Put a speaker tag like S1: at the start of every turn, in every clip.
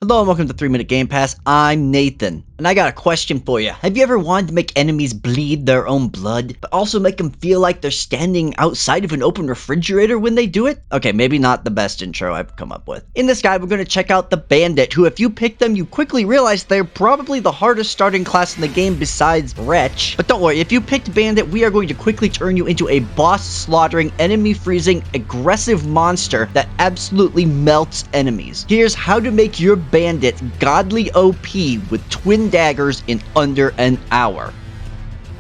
S1: Hello and welcome to 3 Minute Game Pass. I'm Nathan, and I got a question for you. Have you ever wanted to make enemies bleed their own blood, but also make them feel like they're standing outside of an open refrigerator when they do it? Okay, maybe not the best intro I've come up with. In this guide, we're going to check out the Bandit, who if you pick them, you quickly realize they're probably the hardest starting class in the game besides Wretch. But don't worry, if you picked Bandit, we are going to quickly turn you into a boss-slaughtering, enemy-freezing, aggressive monster that absolutely melts enemies. Here's how to make your Bandit godly OP with twin daggers in under an hour.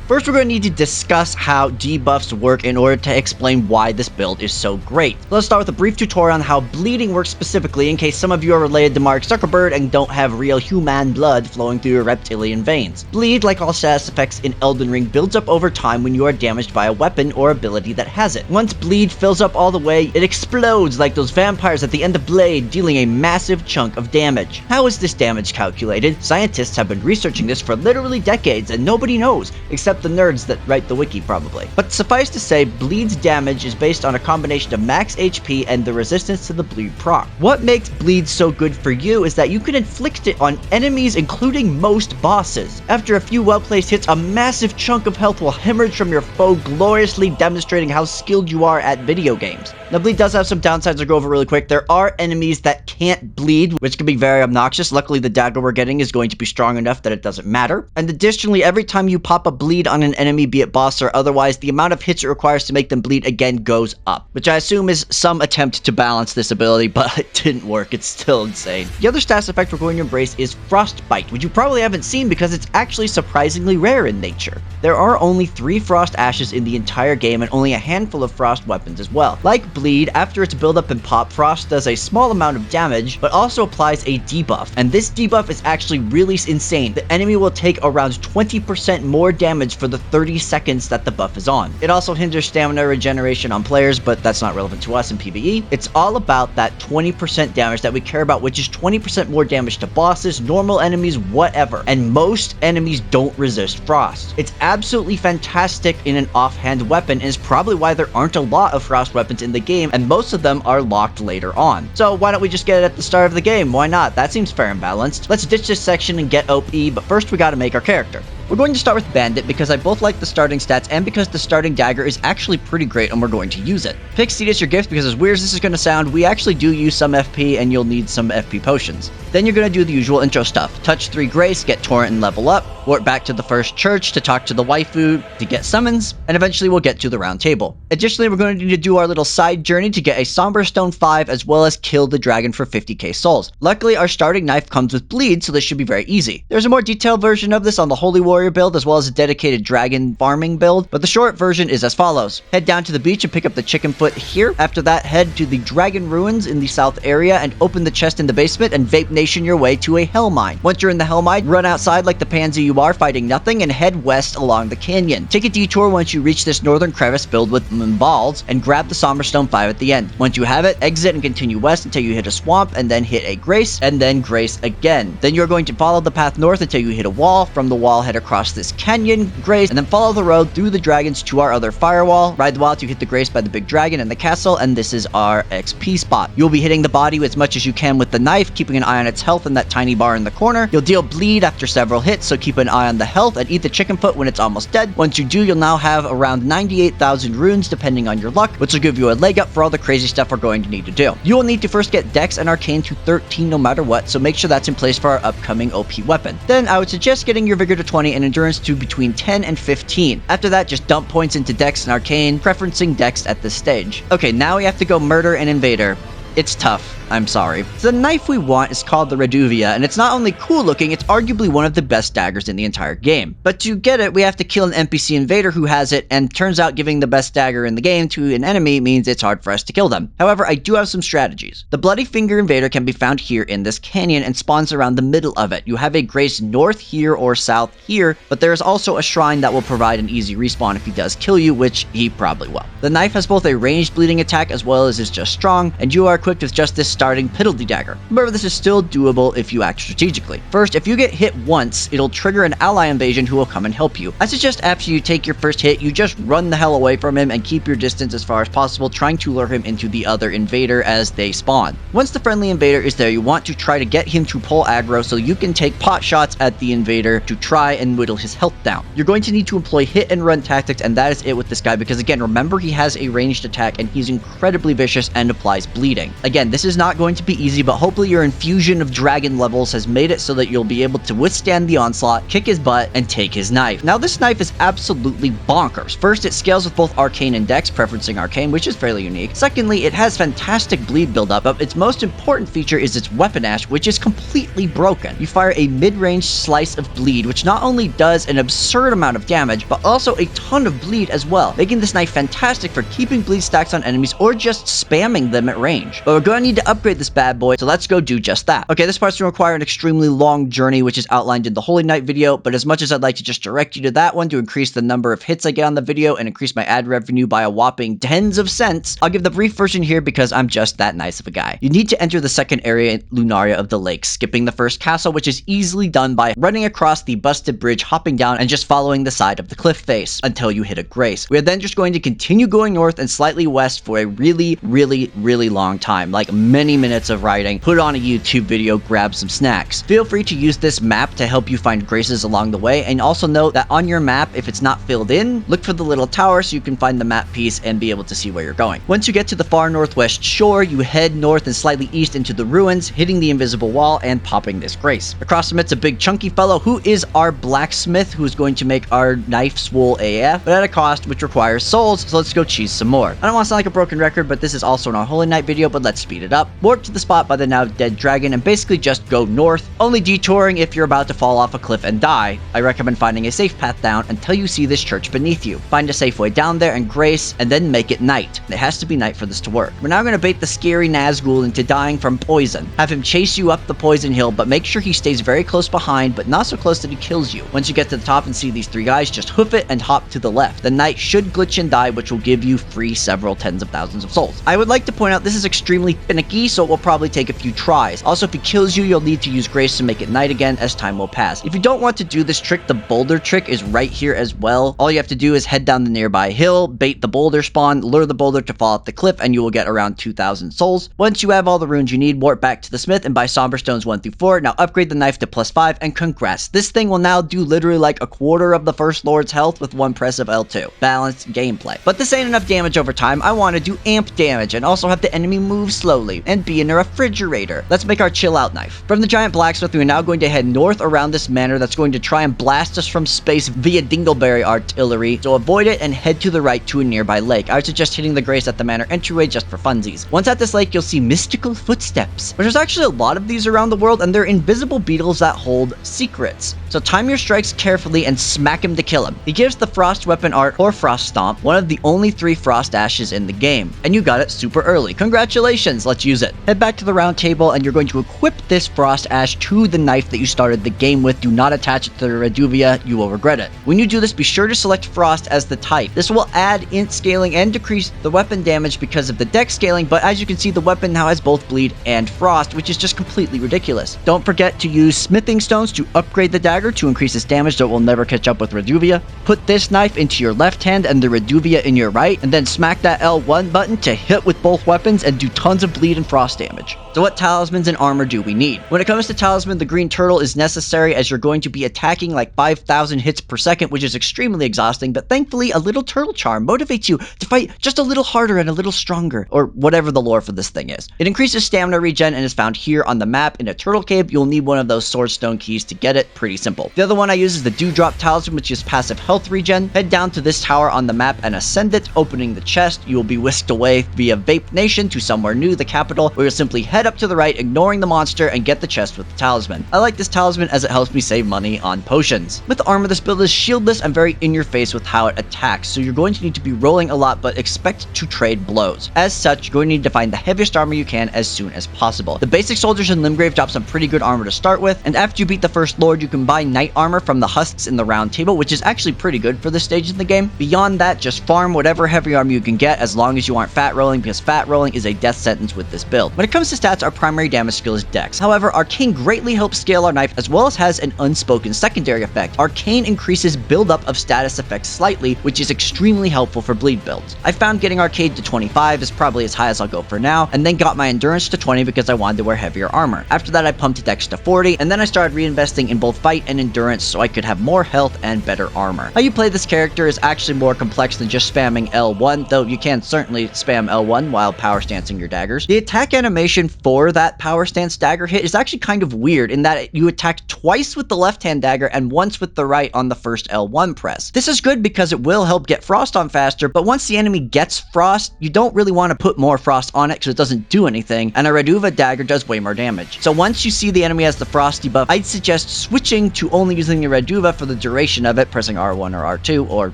S1: First, we're going to need to discuss how debuffs work in order to explain why this build is so great. Let's start with a brief tutorial on how bleeding works specifically in case some of you are related to Mark Zuckerberg and don't have real human blood flowing through your reptilian veins. Bleed, like all status effects in Elden Ring, builds up over time when you are damaged by a weapon or ability that has it. Once bleed fills up all the way, it explodes like those vampires at the end of Blade, dealing a massive chunk of damage. How is this damage calculated? Scientists have been researching this for literally decades and nobody knows, except the nerds that write the wiki probably. But suffice to say, bleed's damage is based on a combination of max HP and the resistance to the bleed proc. What makes bleed so good for you is that you can inflict it on enemies, including most bosses. After a few well-placed hits, a massive chunk of health will hemorrhage from your foe, gloriously demonstrating how skilled you are at video games. Now, bleed does have some downsides I'll go over really quick. There are enemies that can't bleed, which can be very obnoxious. Luckily, the dagger we're getting is going to be strong enough that it doesn't matter. And additionally, every time you pop a bleed on an enemy, be it boss or otherwise, the amount of hits it requires to make them bleed again goes up, which I assume is some attempt to balance this ability, but it didn't work. It's still insane. The other status effect we're going to embrace is Frostbite, which you probably haven't seen because it's actually surprisingly rare in nature. There are only 3 frost ashes in the entire game and only a handful of frost weapons as well. Like bleed, after its buildup and pop, frost does a small amount of damage, but also applies a debuff, and this debuff is actually really insane. The enemy will take around 20% more damage for the 30 seconds that the buff is on. It also hinders stamina regeneration on players, but that's not relevant to us in PvE. It's all about that 20% damage that we care about, which is 20% more damage to bosses, normal enemies, whatever, and most enemies don't resist frost. It's absolutely fantastic in an offhand weapon, and is probably why there aren't a lot of frost weapons in the game, and most of them are locked later on. So why don't we just get it at the start of the game? Why not? That seems fair and balanced. Let's ditch this section and get OP, but first we gotta make our character. We're going to start with Bandit because I both like the starting stats and because the starting dagger is actually pretty great and we're going to use it. Pick Seed as your gift because as weird as this is going to sound, we actually do use some FP and you'll need some FP potions. Then you're going to do the usual intro stuff. Touch 3 Grace, get Torrent and level up, warp back to the first church to talk to the waifu to get summons, and eventually we'll get to the round table. Additionally, we're going to need to do our little side journey to get a Somber Stone 5 as well as kill the dragon for 50k souls. Luckily, our starting knife comes with bleed, so this should be very easy. There's a more detailed version of this on the Holy Warrior build as well as a dedicated dragon farming build, but the short version is as follows. Head down to the beach and pick up the chicken foot here. After that, head to the dragon ruins in the south area and open the chest in the basement and vape nation your way to a hell mine. Once you're in the hell mine, run outside like the pansy you are, fighting nothing, and head west along the canyon. Take a detour once you reach this northern crevice filled with balls and grab the Somber Stone 5 at the end. Once you have it, exit and continue west until you hit a swamp and then hit a grace and then grace again. Then you're going to follow the path north until you hit a wall. From the wall, head across this canyon, grace, and then follow the road through the dragons to our other firewall. Ride the wall to hit the grace by the big dragon and the castle, and this is our XP spot. You'll be hitting the body as much as you can with the knife, keeping an eye on its health in that tiny bar in the corner. You'll deal bleed after several hits, so keep an eye on the health and eat the chicken foot when it's almost dead. Once you do, you'll now have around 98,000 runes depending on your luck, which will give you a leg up for all the crazy stuff we're going to need to do. You will need to first get Dex and Arcane to 13 no matter what, so make sure that's in place for our upcoming OP weapon. Then I would suggest getting your Vigor to 20 and Endurance to between 10 and 15. After that, just dump points into Dex and Arcane, preferencing Dex at this stage. Okay, now we have to go murder an Invader. It's tough. I'm sorry. The knife we want is called the Reduvia, and it's not only cool looking, it's arguably one of the best daggers in the entire game. But to get it, we have to kill an NPC invader who has it, and turns out giving the best dagger in the game to an enemy means it's hard for us to kill them. However, I do have some strategies. The Bloody Finger invader can be found here in this canyon and spawns around the middle of it. You have a grace north here or south here, but there is also a shrine that will provide an easy respawn if he does kill you, which he probably will. The knife has both a ranged bleeding attack as well as is just strong, and you are equipped with just this starting penalty dagger. Remember, this is still doable if you act strategically. First, if you get hit once, it'll trigger an ally invasion who will come and help you. I suggest after you take your first hit, you just run the hell away from him and keep your distance as far as possible, trying to lure him into the other invader as they spawn. Once the friendly invader is there, you want to try to get him to pull aggro so you can take pot shots at the invader to try and whittle his health down. You're going to need to employ hit and run tactics, and that is it with this guy because, again, remember, he has a ranged attack and he's incredibly vicious and applies bleeding. Again, this is not going to be easy, but hopefully your infusion of dragon levels has made it so that you'll be able to withstand the onslaught, kick his butt, and take his knife. Now, this knife is absolutely bonkers. First, it scales with both arcane and dex, preferencing arcane, which is fairly unique. Secondly, it has fantastic bleed buildup, but its most important feature is its weapon ash, which is completely broken. You fire a mid-range slice of bleed, which not only does an absurd amount of damage, but also a ton of bleed as well, making this knife fantastic for keeping bleed stacks on enemies or just spamming them at range. But we're going to need to upgrade this bad boy, so let's go do just that. Okay, this part's going to require an extremely long journey, which is outlined in the Holy Knight video, but as much as I'd like to just direct you to that one to increase the number of hits I get on the video and increase my ad revenue by a whopping tens of cents, I'll give the brief version here because I'm just that nice of a guy. You need to enter the second area in Lunaria of the Lake, skipping the first castle, which is easily done by running across the busted bridge, hopping down, and just following the side of the cliff face until you hit a grace. We are then just going to continue going north and slightly west for a really long time, like many minutes of riding. Put on a YouTube video, grab some snacks. Feel free to use this map to help you find graces along the way, and also note that on your map, if it's not filled in, look for the little tower so you can find the map piece and be able to see where you're going. Once you get to the far northwest shore, you head north and slightly east into the ruins, hitting the invisible wall and popping this grace. Across from it's a big chunky fellow who is our blacksmith, who's going to make our knife swole AF, but at a cost which requires souls, so let's go cheese some more. I don't want to sound like a broken record, but this is also in our Holy Knight video, but let's speed it up. Warp to the spot by the now dead dragon and basically just go north, only detouring if you're about to fall off a cliff and die. I recommend finding a safe path down until you see this church beneath you. Find a safe way down there and grace, and then make it night. It has to be night for this to work. We're now going to bait the scary Nazgul into dying from poison. Have him chase you up the poison hill, but make sure he stays very close behind, but not so close that he kills you. Once you get to the top and see these three guys, just hoof it and hop to the left. The knight should glitch and die, which will give you free several tens of thousands of souls. I would like to point out this is extremely finicky, so it will probably take a few tries. Also, if he kills you, you'll need to use grace to make it night again as time will pass. If you don't want to do this trick, the boulder trick is right here as well. All you have to do is head down the nearby hill, bait the boulder spawn, lure the boulder to fall off the cliff, and you will get around 2,000 souls. Once you have all the runes you need, warp back to the smith and buy Somber stones 1 through 4. Now upgrade the knife to +5, and congrats. This thing will now do literally like a quarter of the first lord's health with one press of L2. Balanced gameplay. But this ain't enough damage over time. I want to do amp damage and also have the enemy move slowly and be in a refrigerator. Let's make our chill out knife. From the giant blacksmith, we are now going to head north around this manor that's going to try and blast us from space via dingleberry artillery, so avoid it and head to the right to a nearby lake. I would suggest hitting the grace at the manor entryway just for funsies. Once at this lake, you'll see mystical footsteps, but there's actually a lot of these around the world, and they're invisible beetles that hold secrets. So time your strikes carefully and smack him to kill him. He gives the frost weapon art or frost stomp, one of the only 3 frost ashes in the game, and you got it super early. Congratulations, let's use it. Head back to the round table and you're going to equip this frost ash to the knife that you started the game with. Do not attach it to the Reduvia, you will regret it. When you do this, be sure to select frost as the type. This will add int scaling and decrease the weapon damage because of the dex scaling, but as you can see, the weapon now has both bleed and frost, which is just completely ridiculous. Don't forget to use smithing stones to upgrade the dagger to increase its damage so it will never catch up with Reduvia. Put this knife into your left hand and the Reduvia in your right, and then smack that L1 button to hit with both weapons and do tons of bleed and frost damage. So what talismans and armor do we need? When it comes to talisman, the green turtle is necessary as you're going to be attacking like 5,000 hits per second, which is extremely exhausting, but thankfully a little turtle charm motivates you to fight just a little harder and a little stronger, or whatever the lore for this thing is. It increases stamina regen and is found here on the map in a turtle cave. You'll need one of those sword stone keys to get it. Pretty simple. The other one I use is the Dewdrop talisman, which is passive health regen. Head down to this tower on the map and ascend it. Opening the chest, you will be whisked away via Vape Nation to somewhere new, the capital, where you'll simply head up to the right, ignoring the monster, and get the chest with the talisman. I like this talisman as it helps me save money on potions. With the armor, this build is shieldless and very in your face with how it attacks, so you're going to need to be rolling a lot, but expect to trade blows. As such, you're going to need to find the heaviest armor you can as soon as possible. The basic soldiers in Limgrave drop some pretty good armor to start with, and after you beat the first lord, you can buy knight armor from the husks in the round table, which is actually pretty good for this stage in the game. Beyond that, just farm whatever heavy armor you can get as long as you aren't fat rolling, because fat rolling is a death sentence with this build. When it comes to stats, our primary damage skill is Dex. However, Arcane greatly helps scale our knife, as well as has an unspoken secondary effect. Arcane increases build-up of status effects slightly, which is extremely helpful for bleed builds. I found getting Arcade to 25 is probably as high as I'll go for now, and then got my Endurance to 20 because I wanted to wear heavier armor. After that, I pumped Dex to 40, and then I started reinvesting in both fight and endurance so I could have more health and better armor. How you play this character is actually more complex than just spamming L1, though you can certainly spam L1 while power stancing your daggers. The attack animation for that power stance dagger hit is actually kind of weird in that you attack twice with the left-hand dagger and once with the right on the first L1 press. This is good because it will help get frost on faster, but once the enemy gets frost, you don't really want to put more frost on it because it doesn't do anything, and a Reduvia dagger does way more damage. So once you see the enemy has the frost debuff, I'd suggest switching to only using the Reduvia for the duration of it, pressing R1 or R2 or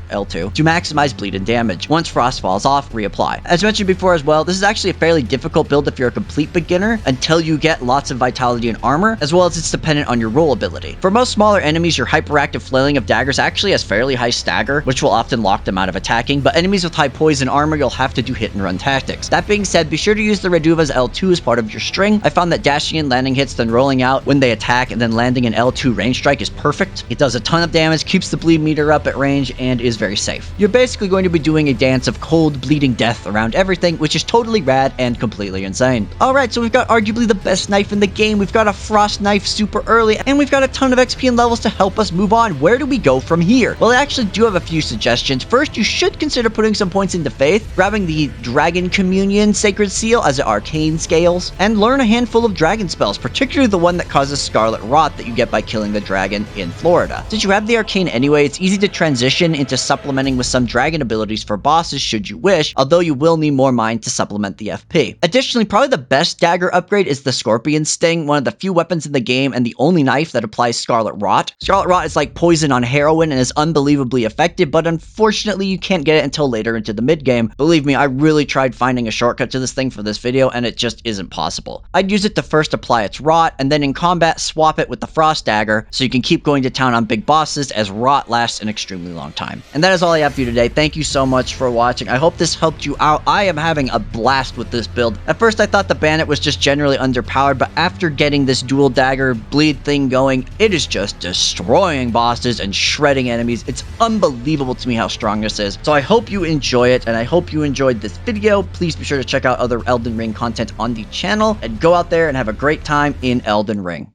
S1: L2 to maximize bleed and damage. Once frost falls off, reapply. As mentioned before as well, this is actually a fairly difficult build if you're a complete beginner until you get lots of vitality and armor, as well as it's dependent on your roll ability. For most smaller enemies, your hyperactive flailing of daggers actually has fairly high stagger, which will often lock them out of attacking, but enemies with high poison armor, you'll have to do hit and run tactics. That being said, be sure to use the Reduvia's L2 as part of your string. I found that dashing in, landing hits, then rolling out when they attack, and then landing an L2 range strike is perfect. It does a ton of damage, keeps the bleed meter up at range, and is very safe. You're basically going to be doing a dance of cold, bleeding death around everything, which is totally rad and completely insane. Alright, so we've got arguably the best knife in the game, we've got a frost knife super early, and we've got a ton of XP and levels to help us move on. Where do we go from here? Well, I actually do have a few suggestions. First, you should consider putting some points into Faith, grabbing the Dragon Communion Sacred Seal as it arcane scales, and learn a handful of dragon spells, particularly the one that causes Scarlet Rot that you get by killing the dragon in Florida. Since you have the arcane anyway, it's easy to transition into supplementing with some dragon abilities for bosses should you wish, although you will need more mind to supplement the FP. Additionally, probably the best dagger upgrade is the Scorpion Sting, one of the few weapons in the game and the only knife that applies Scarlet Rot. Scarlet Rot is like poison on heroin and is unbelievably effective, but unfortunately you can't get it until later into the mid-game. Believe me, I really tried finding a shortcut to this thing for this video, and it just isn't possible. I'd use it to first apply its Rot, and then in combat swap it with the Frost Dagger, so you can keep going to town on big bosses as Rot lasts an extremely long time. And that is all I have for you today. Thank you so much for watching. I hope this helped you out. I am having a blast with this build. At first I thought the Bandit was just generally underpowered, but after getting this dual dagger bleed thing going, it is just destroying bosses and shredding enemies. It's unbelievable to me how strong this is. So I hope you enjoy it, and I hope you enjoyed this video. Please be sure to check out other Elden Ring content on the channel, and go out there and have a great time in Elden Ring.